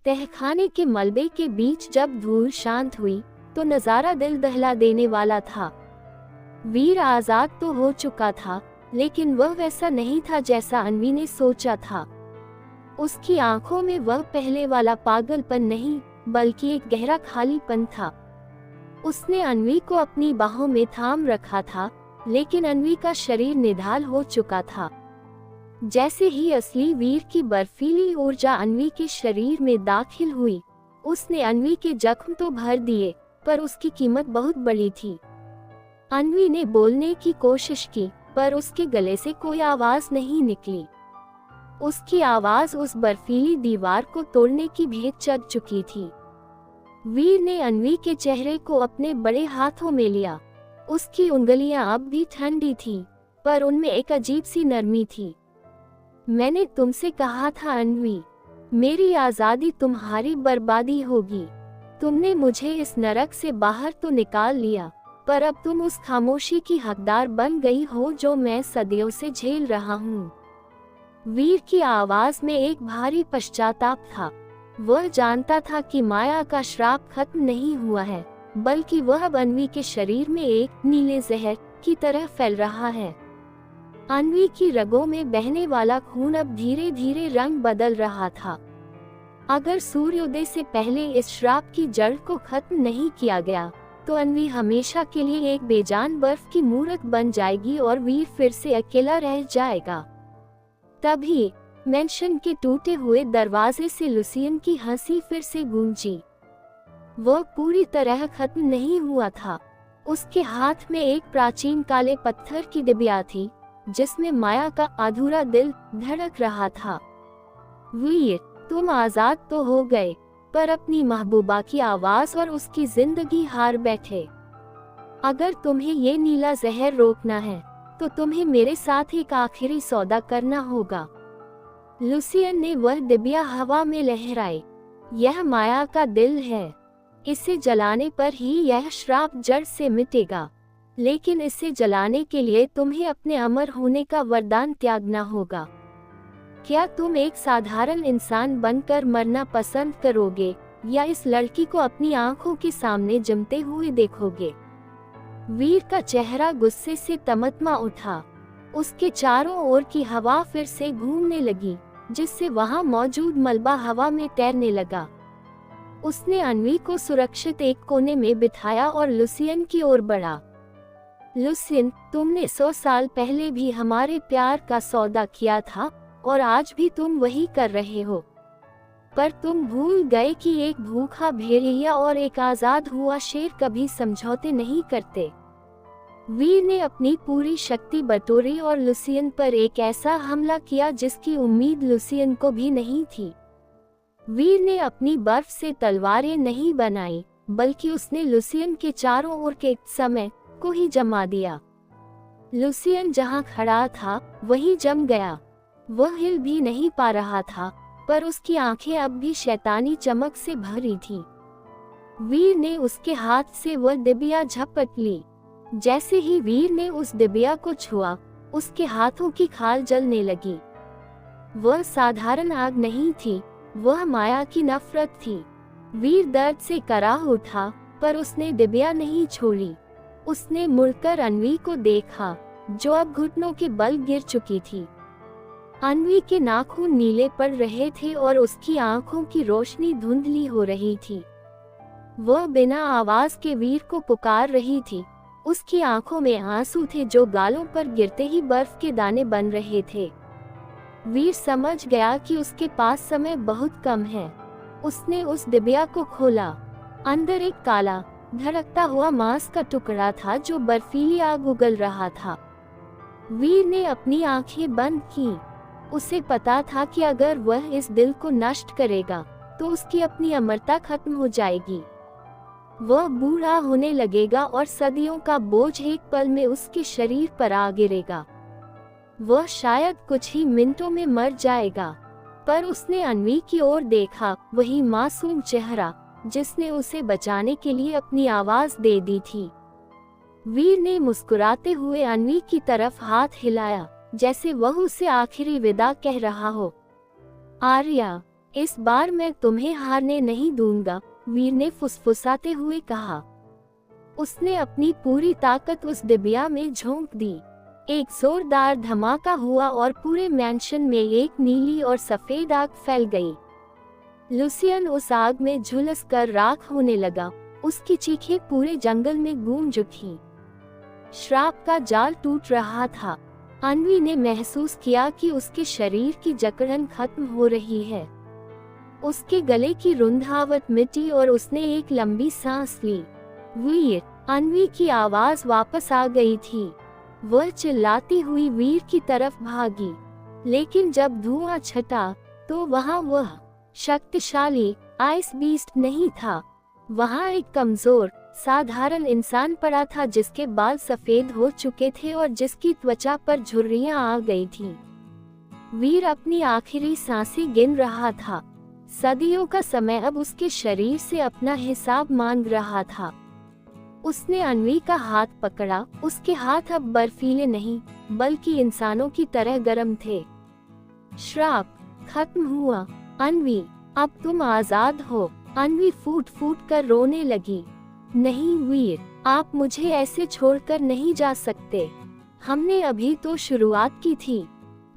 तहखाने के मलबे के बीच जब धूल शांत हुई तो नजारा दिल दहला देने वाला था। वीर आजाद तो हो चुका था, लेकिन वह वैसा नहीं था जैसा अन्वी ने सोचा था। उसकी आंखों में वह पहले वाला पागलपन नहीं, बल्कि एक गहरा खालीपन था। उसने अन्वी को अपनी बाहों में थाम रखा था, लेकिन अन्वी का शरीर निढाल हो चुका था। जैसे ही असली वीर की बर्फीली ऊर्जा अन्वी के शरीर में दाखिल हुई, उसने अन्वी के जख्म तो भर दिए, पर उसकी कीमत बहुत बड़ी थी। अन्वी ने बोलने की कोशिश की, पर उसके गले से कोई आवाज नहीं निकली। उसकी आवाज उस बर्फीली दीवार को तोड़ने की भेंट चढ़ चुकी थी। वीर ने अन्वी के चेहरे को अपने बड़े हाथों में लिया। उसकी उंगलियां अब भी ठंडी थीं, पर उनमें एक अजीब सी नरमी थी। मैंने तुमसे कहा था अन्वी, मेरी आजादी तुम्हारी बर्बादी होगी। तुमने मुझे इस नरक से बाहर तो निकाल लिया, पर अब तुम उस खामोशी की हकदार बन गई हो जो मैं सदियों से झेल रहा हूँ। वीर की आवाज में एक भारी पश्चाताप था। वह जानता था कि माया का श्राप खत्म नहीं हुआ है, बल्कि वह अब अन्वी के शरीर में एक नीले जहर की तरह फैल रहा है। अन्वी की रगों में बहने वाला खून अब धीरे धीरे रंग बदल रहा था। अगर सूर्योदय से पहले इस श्राप की जड़ को खत्म नहीं किया गया, तो अन्वी हमेशा के लिए एक बेजान बर्फ की मूर्त बन जाएगी और वीर फिर से अकेला रह जाएगा। तभी मेंशन के टूटे हुए दरवाजे से लुसियन की हंसी फिर से गूंजी। वह पूरी तरह खत्म नहीं हुआ था। उसके हाथ में एक प्राचीन काले पत्थर की डिबिया थी, जिसमें माया का अधूरा दिल धड़क रहा था। वीर, तुम आजाद तो हो गए, पर अपनी महबूबा की आवाज और उसकी जिंदगी हार बैठे। अगर तुम्हें ये नीला जहर रोकना है, तो तुम्हें मेरे साथ एक आखिरी सौदा करना होगा। लुसियन ने वह डिबिया हवा में लहराई। यह माया का दिल है। इसे जलाने पर ही यह श्राप जड़ से मिटेगा, लेकिन इसे जलाने के लिए तुम्हें अपने अमर होने का वरदान त्यागना होगा। क्या तुम एक साधारण इंसान बनकर मरना पसंद करोगे, या इस लड़की को अपनी आंखों के सामने जमते हुए देखोगे? वीर का चेहरा गुस्से से तमतमा उठा। उसके चारों ओर की हवा फिर से घूमने लगी, जिससे वहां मौजूद मलबा हवा में तैरने लगा। उसने अन्वी को सुरक्षित एक कोने में बिठाया और लुसियन की ओर बढ़ा। लुसियन, तुमने 100 साल पहले भी हमारे प्यार का सौदा किया था, और आज भी तुम वही कर रहे हो। पर तुम भूल गए कि एक भूखा भेड़िया और एक आजाद हुआ शेर कभी समझौते नहीं करते। वीर ने अपनी पूरी शक्ति बटोरी और लुसियन पर एक ऐसा हमला किया जिसकी उम्मीद लुसियन को भी नहीं थी। वीर ने अपनी बर्फ से तलवारें नहीं बनाई, बल्कि उसने लुसियन के चारों ओर के समय को ही जमा दिया। लुसियन जहां खड़ा था वहीं जम गया। वह हिल भी नहीं पा रहा था, पर उसकी आंखें अब भी शैतानी चमक से भरी थीं। वीर ने उसके हाथ से वह डिबिया झपट ली। जैसे ही वीर ने उस डिबिया को छुआ, उसके हाथों की खाल जलने लगी। वह साधारण आग नहीं थी, वह माया की नफरत थी। वीर दर्द से कराह उठा, पर उसने डिबिया नहीं छोड़ी। उसने मुड़कर अन्वी को देखा, जो अब घुटनों के बल गिर चुकी थी। अन्वी के नाखून नीले पड़ रहे थे और उसकी आंखों की रोशनी धुंधली हो रही थी। वह बिना आवाज के वीर को पुकार रही थी। उसकी आंखों में आंसू थे जो गालों पर गिरते ही बर्फ के दाने बन रहे थे। वीर समझ गया कि उसके पास समय बहुत कम है। उसने उस डिबिया को खोला। अंदर एक काला, धड़कता हुआ मांस का टुकड़ा था जो बर्फीली आग उगल रहा था। वीर ने अपनी आंखें बंद की। उसे पता था कि अगर वह इस दिल को नष्ट करेगा, तो उसकी अपनी अमरता खत्म हो जाएगी। वह बूढ़ा होने लगेगा और सदियों का बोझ एक पल में उसके शरीर पर आ गिरेगा। वह शायद कुछ ही मिनटों में मर जाएगा। पर उसने अन्वी की ओर देखा, वही मासूम चेहरा जिसने उसे बचाने के लिए अपनी आवाज दे दी थी। वीर ने मुस्कुराते हुए अन्वी की तरफ हाथ हिलाया, जैसे वह उसे आखिरी विदा कह रहा हो। आर्या, इस बार मैं तुम्हें हारने नहीं दूंगा, वीर ने फुसफुसाते हुए कहा। उसने अपनी पूरी ताकत उस डिबिया में झोंक दी। एक जोरदार धमाका हुआ और पूरे मैंशन में एक नीली और सफेद आग फैल गई। लुसियन उस आग में झुलस कर राख होने लगा। उसकी चीखें पूरे जंगल में गूंज उठी। श्राप का जाल टूट रहा था। अन्वी ने महसूस किया कि उसके शरीर की जकड़न खत्म हो रही है। उसके गले की रुंधावट मिटी और उसने एक लंबी सांस ली। वीर, अन्वी की आवाज वापस आ गई थी। वह चिल्लाती हुई वीर की तरफ भागी, लेकिन जब धुआं छटा तो वहां वह शक्तिशाली आइस बीस्ट नहीं था। वहां एक कमजोर साधारण इंसान पड़ा था जिसके बाल सफेद हो चुके थे और जिसकी त्वचा पर झुर्रियां आ गई थीं। वीर अपनी आखिरी सांसें गिन रहा था। सदियों का समय अब उसके शरीर से अपना हिसाब मांग रहा था। उसने अन्वी का हाथ पकड़ा। उसके हाथ अब बर्फीले नहीं बल्कि इंसानों की तरह गर्म थे। श्राप खत्म हुआ। अन्वी, अब तुम आजाद हो। अन्वी फूट फूट कर रोने लगी। नहीं वीर, आप मुझे ऐसे छोड़कर नहीं जा सकते। हमने अभी तो शुरुआत की थी।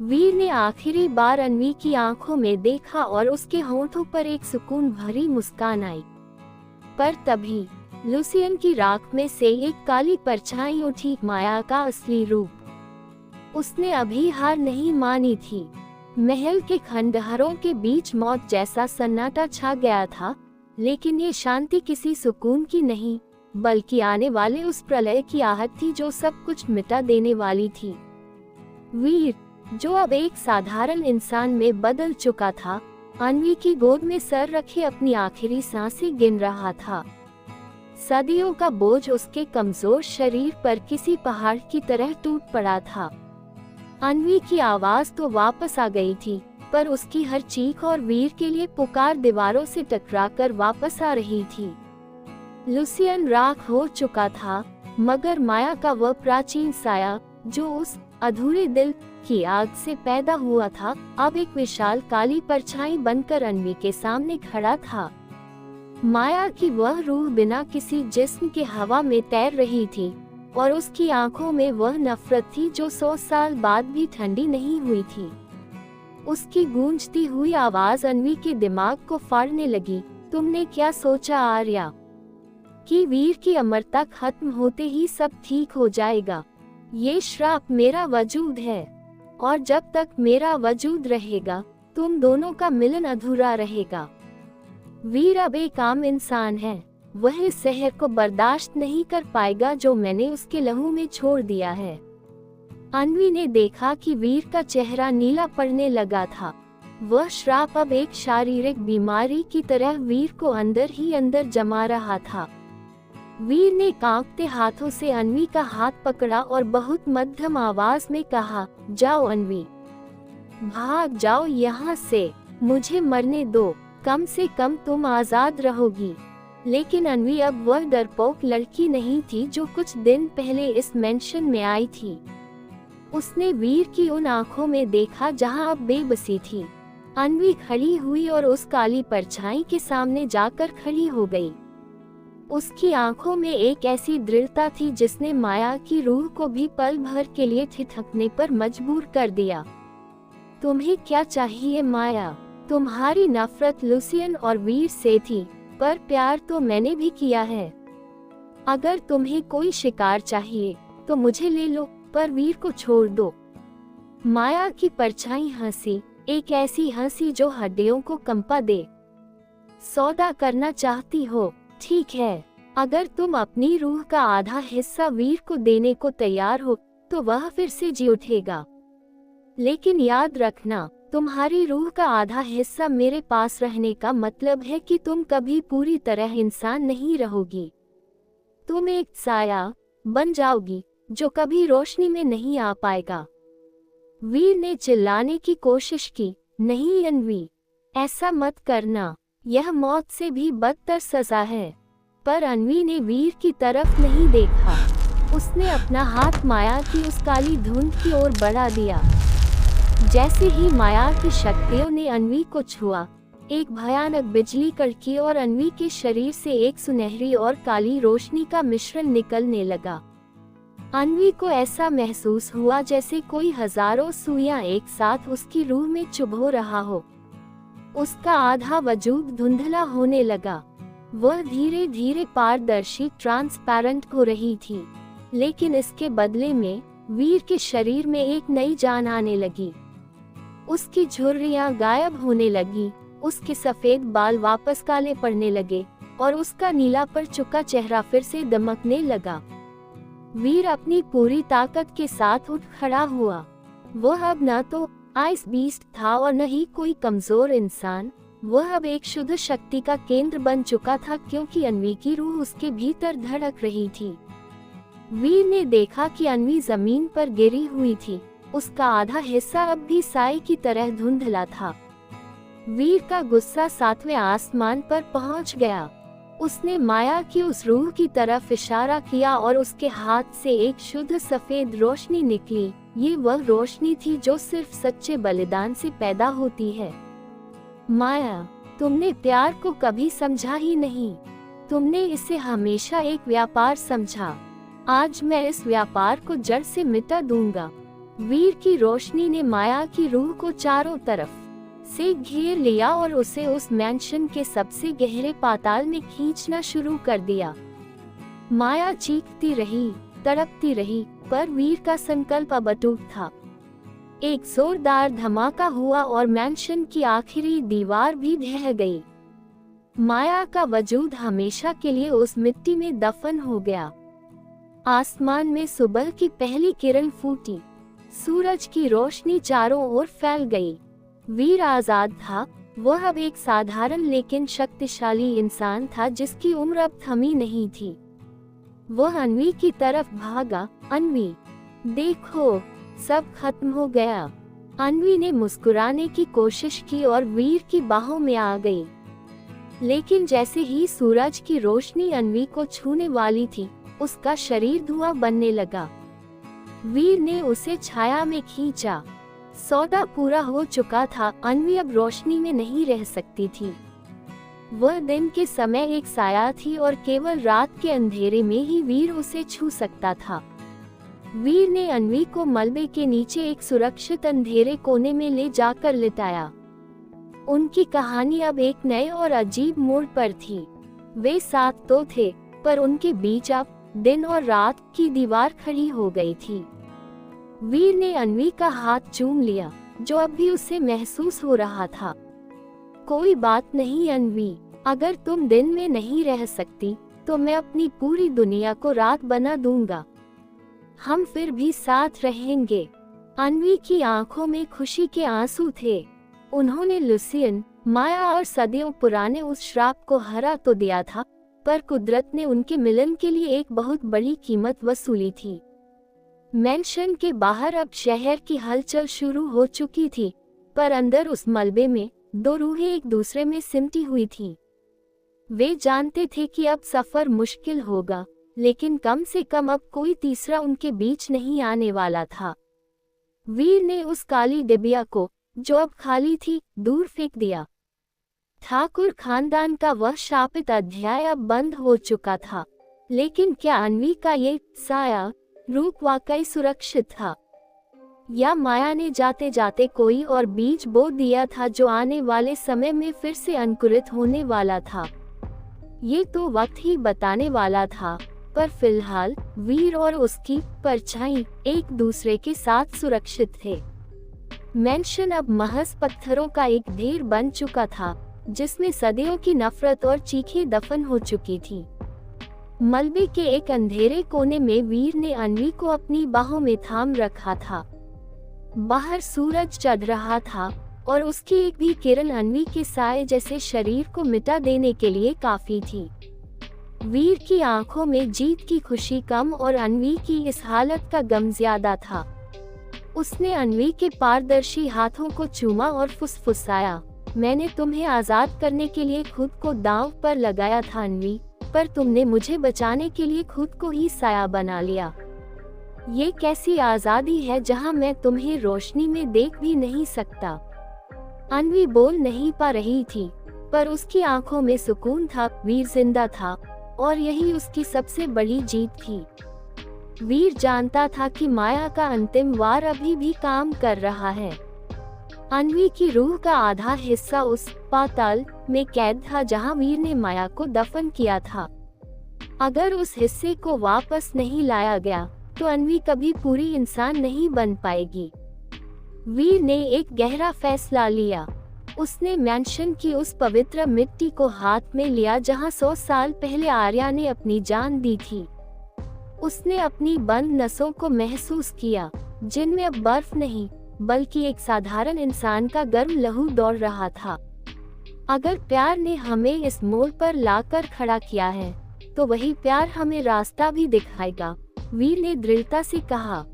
वीर ने आखिरी बार अन्वी की आंखों में देखा और उसके होठों पर एक सुकून भरी मुस्कान आई। पर तभी लुसियन की राख में से एक काली परछाई उठी, माया का असली रूप। उसने अभी हार नहीं मानी थी। महल के खंडहरों के बीच मौत जैसा सन्नाटा छा गया था, लेकिन ये शांति किसी सुकून की नहीं बल्कि आने वाले उस प्रलय की आहट थी जो सब कुछ मिटा देने वाली थी। वीर, जो अब एक साधारण इंसान में बदल चुका था, अन्वी की गोद में सर रखे अपनी आखिरी सांसें गिन रहा था। सदियों का बोझ उसके कमजोर शरीर पर किसी पहाड़ की तरह टूट पड़ा था। अन्वी की आवाज तो वापस आ गई थी, पर उसकी हर चीख और वीर के लिए पुकार दीवारों से टकराकर वापस आ रही थी। लुसियन राख हो चुका था, मगर माया का वह प्राचीन साया जो उस अधूरे दिल की आग से पैदा हुआ था, अब एक विशाल काली परछाई बनकर अन्वी के सामने खड़ा था। माया की वह रूह बिना किसी जिस्म के हवा में तैर रही थी और उसकी आंखों में वह नफरत थी जो 100 साल बाद भी ठंडी नहीं हुई थी। उसकी गूंजती हुई आवाज अन्वी के दिमाग को फाड़ने लगी। तुमने क्या सोचा आर्या, कि वीर की अमरता खत्म होते ही सब ठीक हो जाएगा? ये श्राप मेरा वजूद है, और जब तक मेरा वजूद रहेगा तुम दोनों का मिलन अधूरा रहेगा। वीर अब एक आम इंसान है। वह इस जहर को बर्दाश्त नहीं कर पाएगा जो मैंने उसके लहू में छोड़ दिया है। अन्वी ने देखा कि वीर का चेहरा नीला पड़ने लगा था। वह श्राप अब एक शारीरिक बीमारी की तरह वीर को अंदर ही अंदर जमा रहा था। वीर ने कांपते हाथों से अन्वी का हाथ पकड़ा और बहुत मध्यम आवाज में कहा, जाओ अन्वी, भाग जाओ यहाँ से, मुझे मरने दो, कम से कम तुम आजाद रहोगी। लेकिन अन्वी अब वह डरपोक लड़की नहीं थी जो कुछ दिन पहले इस मेंशन में आई थी। उसने वीर की उन आंखों में देखा जहां अब बेबसी थी। अन्वी खड़ी हुई और उस काली परछाई के सामने जाकर खड़ी हो गई। उसकी आंखों में एक ऐसी दृढ़ता थी जिसने माया की रूह को भी पल भर के लिए ठिठकने पर मजबूर कर दिया। तुम्हें क्या चाहिए माया? तुम्हारी नफरत लुसियन और वीर से थी, पर प्यार तो मैंने भी किया है। अगर तुम्हें कोई शिकार चाहिए तो मुझे ले लो, पर वीर को छोड़ दो। माया की परछाई हंसी, एक ऐसी हंसी जो हड्डियों को कंपा दे। सौदा करना चाहती हो? ठीक है, अगर तुम अपनी रूह का आधा हिस्सा वीर को देने को तैयार हो तो वह फिर से जी उठेगा। लेकिन याद रखना, तुम्हारी रूह का आधा हिस्सा मेरे पास रहने का मतलब है कि तुम कभी पूरी तरह इंसान नहीं रहोगी। तुम एक साया बन जाओगी जो कभी रोशनी में नहीं आ पाएगा। वीर ने चिल्लाने की कोशिश की, नहीं अन्वी, ऐसा मत करना, यह मौत से भी बदतर सजा है। पर अन्वी ने वीर की तरफ नहीं देखा। उसने अपना हाथ माया की उस काली धुंध की ओर बढ़ा दिया। जैसे ही माया की शक्तियों ने अन्वी को छुआ, एक भयानक बिजली कड़की और अन्वी के शरीर से एक सुनहरी और काली रोशनी का मिश्रण निकलने लगा। अन्वी को ऐसा महसूस हुआ जैसे कोई हजारों सुइयां एक साथ उसकी रूह में चुभो रहा हो। उसका आधा वजूद धुंधला होने लगा। वह धीरे धीरे पारदर्शी ट्रांसपेरेंट हो रही थी, लेकिन इसके बदले में वीर के शरीर में एक नई जान आने लगी। उसकी झुर्रियां गायब होने लगी, उसके सफेद बाल वापस काले पड़ने लगे और उसका नीला पर चुका चेहरा फिर से दमकने लगा। वीर अपनी पूरी ताकत के साथ उठ खड़ा हुआ। वह अब न तो आइस बीस्ट था और न ही कोई कमजोर इंसान। वह अब एक शुद्ध शक्ति का केंद्र बन चुका था, क्योंकि अन्वी की रूह उसके भीतर धड़क रही थी। वीर ने देखा कि अन्वी जमीन पर गिरी हुई थी। उसका आधा हिस्सा अब भी साए की तरह धुंधला था। वीर का गुस्सा सातवें आसमान पर पहुंच गया। उसने माया की उस रूह की तरफ इशारा किया और उसके हाथ से एक शुद्ध सफेद रोशनी निकली। ये वह रोशनी थी जो सिर्फ सच्चे बलिदान से पैदा होती है। माया, तुमने प्यार को कभी समझा ही नहीं। तुमने इसे हमेशा एक व्यापार समझा। आज मैं इस व्यापार को जड़ से मिटा दूंगा। वीर की रोशनी ने माया की रूह को चारों तरफ से घेर लिया और उसे उस मैंशन के सबसे गहरे पाताल में खींचना शुरू कर दिया। माया चीखती रही, तड़पती रही, पर वीर का संकल्प अब अटूट था। एक जोरदार धमाका हुआ और मैंशन की आखिरी दीवार भी ढह गई। माया का वजूद हमेशा के लिए उस मिट्टी में दफन हो गया। आसमान में सुबह की पहली किरण फूटी। सूरज की रोशनी चारों ओर फैल गई। वीर आजाद था। वह अब एक साधारण लेकिन शक्तिशाली इंसान था जिसकी उम्र अब थमी नहीं थी। वह अन्वी की तरफ भागा। अन्वी, देखो, सब खत्म हो गया। अन्वी ने मुस्कुराने की कोशिश की और वीर की बाहों में आ गई। लेकिन जैसे ही सूरज की रोशनी अन्वी को छूने वाली थी, उसका शरीर धुआं बनने लगा। वीर ने उसे छाया में खींचा। सौदा पूरा हो चुका था। अन्वी अब रोशनी में नहीं रह सकती थी। वह दिन के समय एक साया थी और केवल रात के अंधेरे में ही वीर उसे छू सकता था। वीर ने अन्वी को मलबे के नीचे एक सुरक्षित अंधेरे कोने में ले जाकर लिटाया। उनकी कहानी अब एक नए और अजीब मोड़ पर थी। वे साथ तो थे, पर उनके बीच अब दिन और रात की दीवार खड़ी हो गई थी। वीर ने अन्वी का हाथ चूम लिया, जो अब भी उसे महसूस हो रहा था। कोई बात नहीं अन्वी, अगर तुम दिन में नहीं रह सकती तो मैं अपनी पूरी दुनिया को रात बना दूंगा। हम फिर भी साथ रहेंगे। अन्वी की आंखों में खुशी के आंसू थे। उन्होंने लुसियन, माया और सदियों पुराने उस श्राप को हरा तो दिया था, पर कुदरत ने उनके मिलन के लिए एक बहुत बड़ी कीमत वसूली थी। मैंशन के बाहर अब शहर की हलचल शुरू हो चुकी थी, पर अंदर उस मलबे में दो रूहें एक दूसरे में सिमटी हुई थीं। वे जानते थे कि अब सफर मुश्किल होगा, लेकिन कम से कम अब कोई तीसरा उनके बीच नहीं आने वाला था। वीर ने उस काली डिबिया को, जो अब खाली थी, दूर फेंक दिया। ठाकुर खानदान का वह शापित अध्याय अब बंद हो चुका था। लेकिन क्या अन्वी का ये साया रूप वाकई सुरक्षित था, या माया ने जाते जाते कोई और बीज बो दिया था जो आने वाले समय में फिर से अंकुरित होने वाला था? ये तो वक्त ही बताने वाला था, पर फिलहाल वीर और उसकी परछाई एक दूसरे के साथ सुरक्षित थे। मैंशन अब महज पत्थरों का एक ढेर बन चुका था, जिसमें सदियों की नफरत और चीखें दफन हो चुकी थी। मलबे के एक अंधेरे कोने में वीर ने अन्वी को अपनी बाहों में थाम रखा था। बाहर सूरज चढ़ रहा था और उसकी एक भी किरण अन्वी के साए जैसे शरीर को मिटा देने के लिए काफी थी। वीर की आंखों में जीत की खुशी कम और अन्वी की इस हालत का गम ज्यादा था। उसने अन्वी के पारदर्शी हाथों को चूमा और फुसफुसाया, मैंने तुम्हें आजाद करने के लिए खुद को दांव पर लगाया था अन्वी, पर तुमने मुझे बचाने के लिए खुद को ही साया बना लिया। ये कैसी आजादी है जहां मैं तुम्हें रोशनी में देख भी नहीं सकता। अन्वी बोल नहीं पा रही थी, पर उसकी आंखों में सुकून था। वीर जिंदा था और यही उसकी सबसे बड़ी जीत थी। वीर जानता था कि माया का अंतिम वार अभी भी काम कर रहा है। अन्वी की रूह का आधा हिस्सा उस पाताल में कैद था जहां वीर ने माया को दफन किया था। अगर उस हिस्से को वापस नहीं लाया गया तो अन्वी कभी पूरी इंसान नहीं बन पाएगी। वीर ने एक गहरा फैसला लिया। उसने मैंशन की उस पवित्र मिट्टी को हाथ में लिया जहां 100 साल पहले आर्या ने अपनी जान दी थी। उसने अपनी बंद नसों को महसूस किया, जिनमें अब बर्फ नहीं बल्कि एक साधारण इंसान का गर्म लहू दौड़ रहा था। अगर प्यार ने हमें इस मोड़ पर लाकर खड़ा किया है, तो वही प्यार हमें रास्ता भी दिखाएगा, वीर ने दृढ़ता से कहा।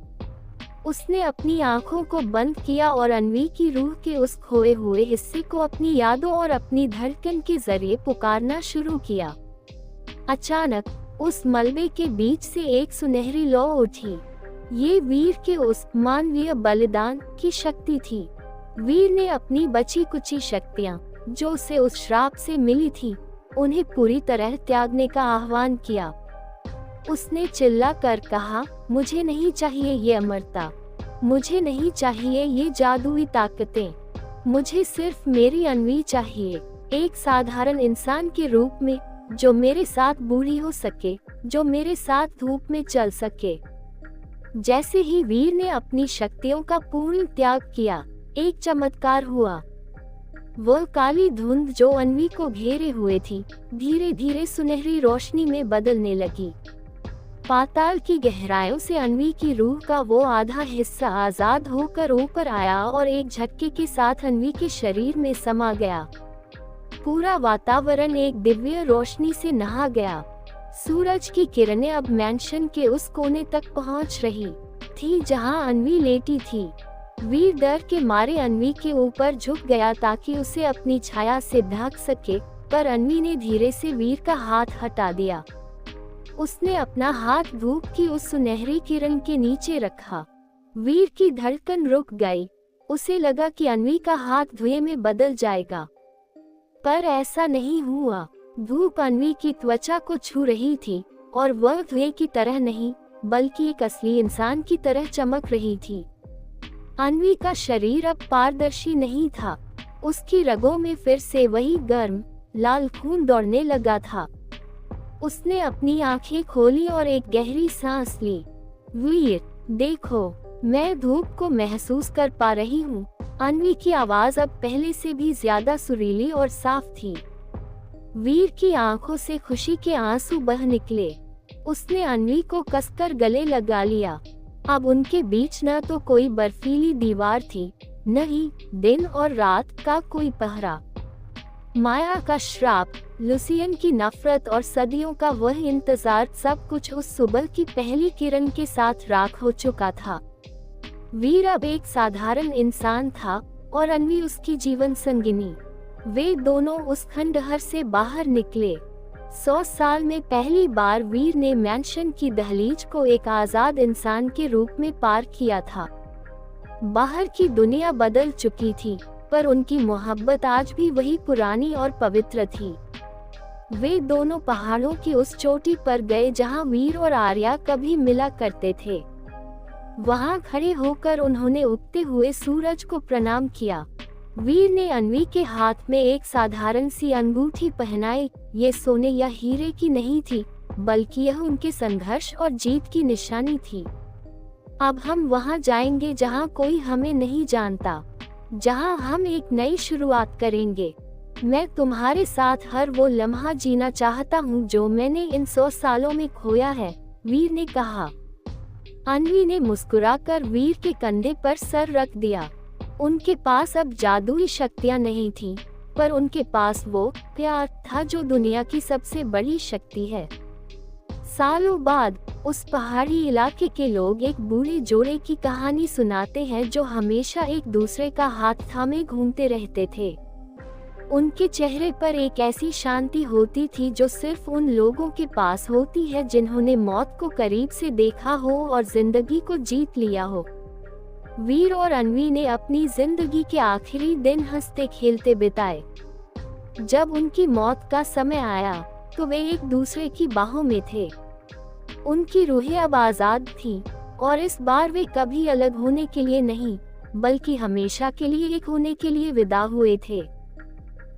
उसने अपनी आंखों को बंद किया और अन्वी की रूह के उस खोए हुए हिस्से को अपनी यादों और अपनी धड़कन के जरिए पुकारना शुरू किया। अचानक उस मलबे के बीच से एक सुनहरी लौ उठी। ये वीर के उस मानवीय बलिदान की शक्ति थी। वीर ने अपनी बची कुची शक्तियाँ, जो उसे उस श्राप से मिली थी, उन्हें पूरी तरह त्यागने का आह्वान किया। उसने चिल्ला कर कहा, मुझे नहीं चाहिए ये अमरता, मुझे नहीं चाहिए ये जादुई ताकतें, मुझे सिर्फ मेरी अन्वी चाहिए, एक साधारण इंसान के रूप में, जो मेरे साथ बूढ़ी हो सके, जो मेरे साथ धूप में चल सके। जैसे ही वीर ने अपनी शक्तियों का पूर्ण त्याग किया, एक चमत्कार हुआ। वह काली धुंध जो अन्वी को घेरे हुए थी, धीरे धीरे सुनहरी रोशनी में बदलने लगी। पाताल की गहराइयों से अन्वी की रूह का वो आधा हिस्सा आजाद होकर ऊपर आया और एक झटके के साथ अन्वी के शरीर में समा गया। पूरा वातावरण एक दिव्य रोशनी से नहा गया। सूरज की किरणें अब मैंशन के उस कोने तक पहुंच रही थी जहां अन्वी लेटी थी। वीर डर के मारे अन्वी के ऊपर झुक गया ताकि उसे अपनी छाया से ढक सके, पर अन्वी ने धीरे से वीर का हाथ हटा दिया। उसने अपना हाथ धूप की उस सुनहरी किरण के नीचे रखा। वीर की धड़कन रुक गई। उसे लगा कि अन्वी का हाथ धुएं में बदल जाएगा, पर ऐसा नहीं हुआ। धूप अन्वी की त्वचा को छू रही थी और वह धुएं की तरह नहीं बल्कि एक असली इंसान की तरह चमक रही थी। अन्वी का शरीर अब पारदर्शी नहीं था। उसकी रगों में फिर से वही गर्म लाल खून दौड़ने लगा था। उसने अपनी आंखें खोली और एक गहरी सांस ली। वीर, देखो, मैं धूप को महसूस कर पा रही हूँ। अन्वी की आवाज अब पहले से भी ज्यादा सुरीली और साफ थी। वीर की आंखों से खुशी के आंसू बह निकले। उसने अन्वी को कसकर गले लगा लिया। अब उनके बीच न तो कोई बर्फीली दीवार थी, न ही दिन और रात का कोई पहरा। माया का श्राप, लुसियन की नफरत और सदियों का वह इंतजार, सब कुछ उस सुबह की पहली किरण के साथ राख हो चुका था। वीर अब एक साधारण इंसान था और अन्वी उसकी जीवन संगिनी। वे दोनों उस खंडहर से बाहर निकले। 100 साल में पहली बार वीर ने मैंशन की दहलीज को एक आजाद इंसान के रूप में पार किया था। बाहर की दुनिया बदल चुकी थी, पर उनकी मोहब्बत आज भी वही पुरानी और पवित्र थी। वे दोनों पहाड़ों की उस चोटी पर गए जहां वीर और आर्या कभी मिला करते थे। वहां खड़े होकर उन्होंने उगते हुए सूरज को प्रणाम किया। वीर ने अन्वी के हाथ में एक साधारण सी अंगूठी पहनाई। ये सोने या हीरे की नहीं थी, बल्कि यह उनके संघर्ष और जीत की निशानी थी। अब हम वहां जाएंगे जहां कोई हमें नहीं जानता, जहां हम एक नई शुरुआत करेंगे। मैं तुम्हारे साथ हर वो लम्हा जीना चाहता हूं जो मैंने इन 100 सालों में खोया है, वीर ने कहा। अन्वी ने मुस्कुराकर वीर के कंधे पर सर रख दिया। उनके पास अब जादुई शक्तियां नहीं थीं, पर उनके पास वो प्यार था जो दुनिया की सबसे बड़ी शक्ति है। सालों बाद उस पहाड़ी इलाके के लोग एक बूढ़े जोड़े की कहानी सुनाते हैं जो हमेशा एक दूसरे का हाथ थामे घूमते रहते थे। उनके चेहरे पर एक ऐसी शांति होती थी जो सिर्फ उन लोगों के पास होती है जिन्होंने मौत को करीब से देखा हो और जिंदगी को जीत लिया हो। वीर और अनवी ने अपनी जिंदगी के आखिरी दिन हंसते खेलते बिताए। जब उनकी मौत का समय आया तो वे एक दूसरे की बाहों में थे। उनकी रूहें अब आजाद थीं और इस बार वे कभी अलग होने के लिए नहीं, बल्कि हमेशा के लिए एक होने के लिए विदा हुए थे।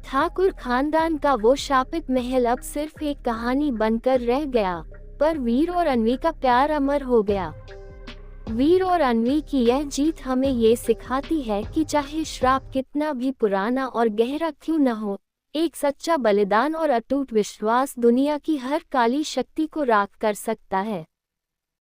ठाकुर खानदान का वो शापित महल अब सिर्फ एक कहानी बनकर रह गया, पर वीर और अनवी का प्यार अमर हो गया। वीर और अनवी की यह जीत हमें ये सिखाती है कि चाहे श्राप कितना भी पुराना और गहरा क्यों न हो, एक सच्चा बलिदान और अटूट विश्वास दुनिया की हर काली शक्ति को राख कर सकता है।